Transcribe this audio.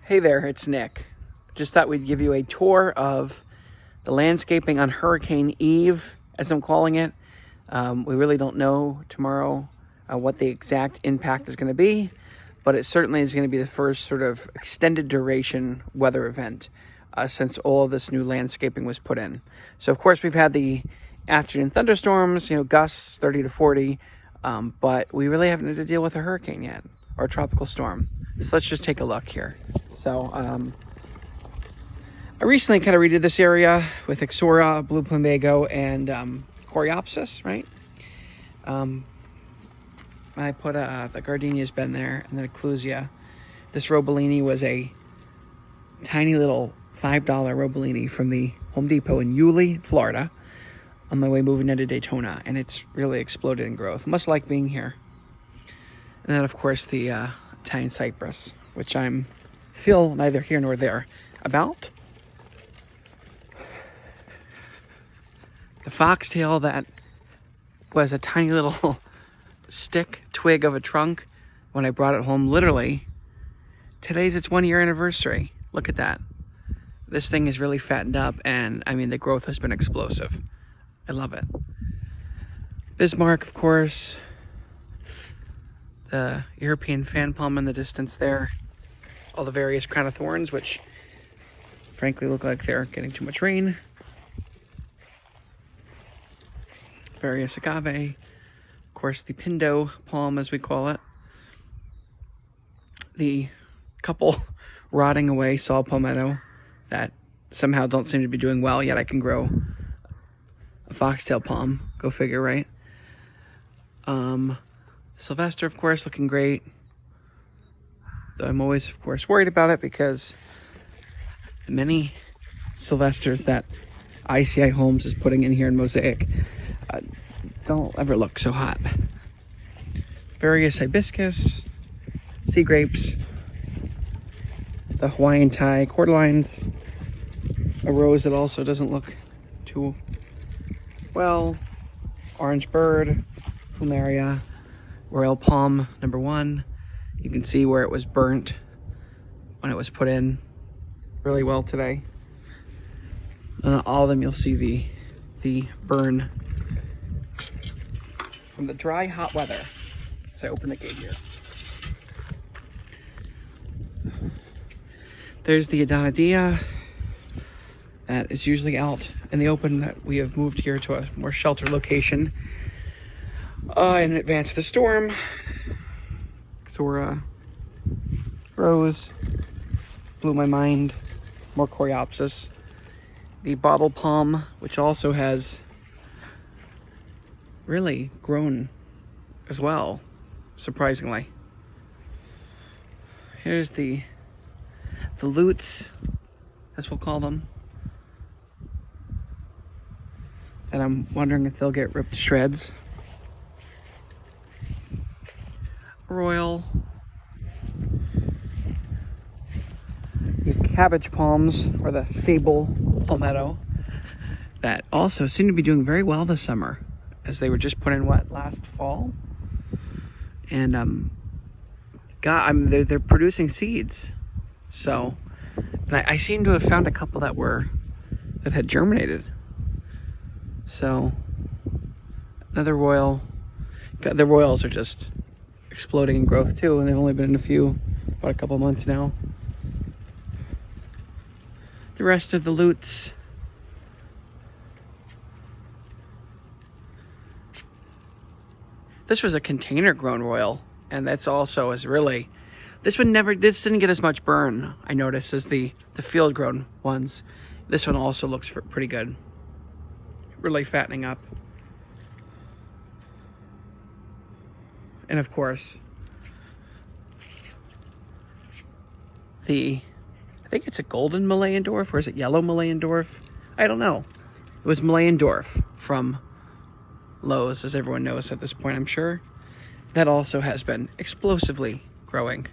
Hey there, it's Nick. Just thought we'd give you a tour of the landscaping on Hurricane Eve, as I'm calling it. We really don't know tomorrow what the exact impact is going to be, but it certainly is going to be the first sort of extended duration weather event since all of this new landscaping was put in. So, of course, we've had the afternoon thunderstorms, gusts 30 to 40, but we really haven't had to deal with a hurricane yet, or a tropical storm. So let's just take a look here. So I recently kind of redid this area with Ixora, Blue Plumbago, and Coreopsis, right? I put the gardenia's been there, and the Clusia. This Robellini was a tiny little $5 Robellini from the Home Depot in Yulee, Florida, on my way moving into Daytona, and it's really exploded in growth. Much like being here. And then, of course, the Italian cypress, which I'm feel neither here nor there about. The foxtail that was a tiny little stick twig of a trunk when I brought it home. Literally, today's its 1 year anniversary. Look at that. This thing is really fattened up, and I mean the growth has been explosive. I love it. Bismarck, of course. The European fan palm in the distance there. All the various crown of thorns, which frankly look like they're getting too much rain. Various agave. Of course, the Pindo palm, as we call it. The couple rotting away saw palmetto that somehow don't seem to be doing well, yet I can grow a foxtail palm. Go figure, right? Sylvester, of course, looking great. Though I'm always, of course, worried about it because the many Sylvesters that ICI Homes is putting in here in Mosaic don't ever look so hot. Various hibiscus, sea grapes, the Hawaiian Thai cordyline, a rose that also doesn't look too well, orange bird, plumeria, royal palm #1. You can see where it was burnt when it was put in really well today. All of them you'll see the burn from the dry, hot weather. So I open the gate here. There's the Adonadea that is usually out in the open that we have moved here to a more sheltered location in advance of the storm. Ixora, rose, blew my mind, more Coreopsis. The bottle palm, which also has really grown as well, surprisingly. Here's the lutes, as we'll call them. And I'm wondering if they'll get ripped to shreds. Royal. The cabbage palms, or the sable palmetto, that also seem to be doing very well this summer, as they were just put in last fall, and they're producing seeds. So, and I seem to have found a couple that had germinated. So, another royal. The royals are just exploding in growth too, and they've only been in about a couple months now. The rest of the lutes. This was a container grown royal, and that's also this didn't get as much burn, I noticed, as the field grown ones. This one also looks pretty good. Really fattening up. And of course, I think it's a golden Meilandorf, or is it yellow Meilandorf? I don't know. It was Meilandorf from Lowe's, as everyone knows at this point, I'm sure. That also has been explosively growing.